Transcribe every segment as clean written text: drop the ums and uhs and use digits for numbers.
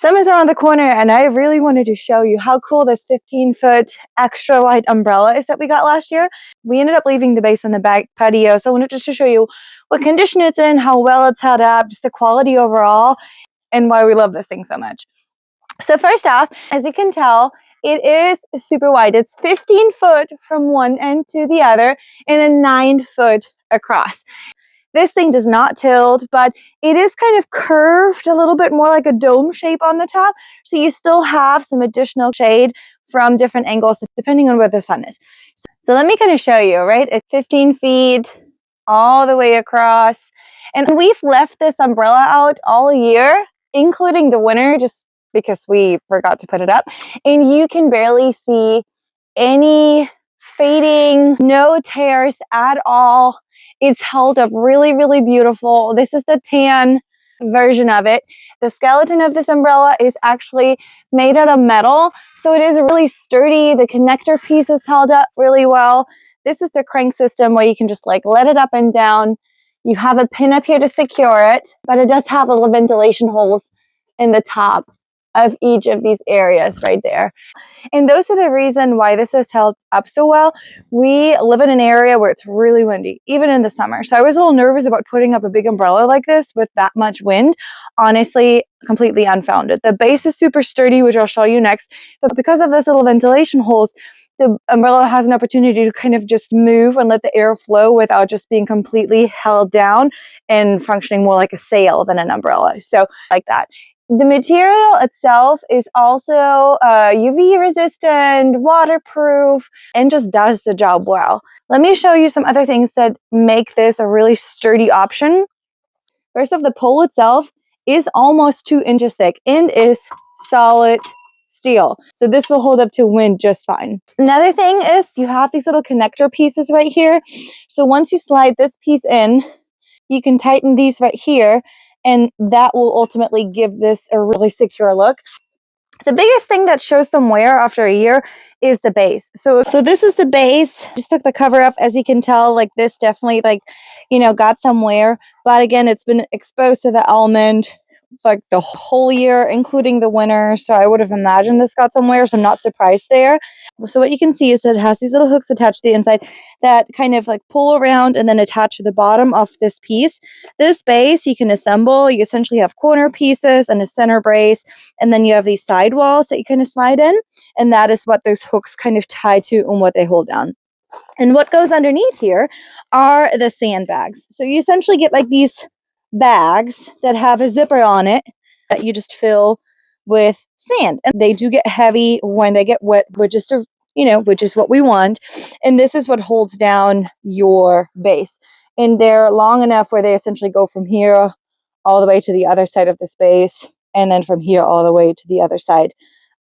Summer's around the corner, and I really wanted to show you how cool this 15-foot extra wide umbrella is that we got last year. We ended up leaving the base on the back patio, so I wanted just to show you what condition it's in, how well it's held up, just the quality overall, and why we love this thing so much. So first off, as you can tell, it is super wide. It's 15 foot from one end to the other and a 9 foot across. This thing does not tilt, but it is kind of curved a little bit more like a dome shape on the top. So you still have some additional shade from different angles depending on where the sun is. So let me kind of show you, right? It's 15 feet all the way across. And we've left this umbrella out all year, including the winter, just because we forgot to put it up. And you can barely see any fading, no tears at all. It's held up really, really beautiful. This is the tan version of it. The skeleton of this umbrella is actually made out of metal, so it is really sturdy. The connector piece is held up really well. This is the crank system where you can just like let it up and down. You have a pin up here to secure it, but it does have little ventilation holes in the top of each of these areas right there. And those are the reason why this has held up so well. We live in an area where it's really windy, even in the summer. So I was a little nervous about putting up a big umbrella like this with that much wind. Honestly, completely unfounded. The base is super sturdy, which I'll show you next. But because of those little ventilation holes, the umbrella has an opportunity to kind of just move and let the air flow without just being completely held down and functioning more like a sail than an umbrella. So like that. The material itself is also UV resistant, waterproof, and just does the job well. Let me show you some other things that make this a really sturdy option. First off, the pole itself is almost 2 inches thick and is solid steel. So this will hold up to wind just fine. Another thing is you have these little connector pieces right here. So once you slide this piece in, you can tighten these right here, and that will ultimately give this a really secure look. The biggest thing that shows some wear after a year is the base. So this is the base. Just took the cover off. As you can tell, like this definitely got some wear. But again, it's been exposed to the element like the whole year, including the winter. So I would have imagined this got some wear, so I'm not surprised there. So what you can see is that it has these little hooks attached to the inside that kind of like pull around and then attach to the bottom of this piece. This base you can assemble. You essentially have corner pieces and a center brace, and then you have these side walls that you kind of slide in, and that is what those hooks kind of tie to and what they hold down. And what goes underneath here are the sandbags. So you essentially get like these bags that have a zipper on it that you just fill with sand, and they do get heavy when they get wet, which is what we want. And this is what holds down your base, and they're long enough where they essentially go from here all the way to the other side of this base, and then from here all the way to the other side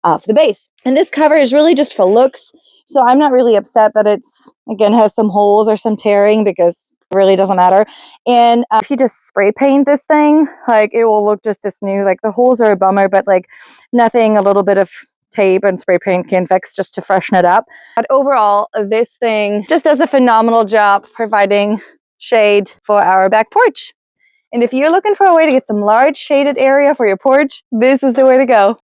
of the base. And this cover is really just for looks, so I'm not really upset that it's again has some holes or some tearing, because really doesn't matter. And if you just spray paint this thing, like it will look just as new. Like the holes are a bummer, but like nothing a little bit of tape and spray paint can fix just to freshen it up. But overall, this thing just does a phenomenal job providing shade for our back porch. And if you're looking for a way to get some large shaded area for your porch, this is the way to go.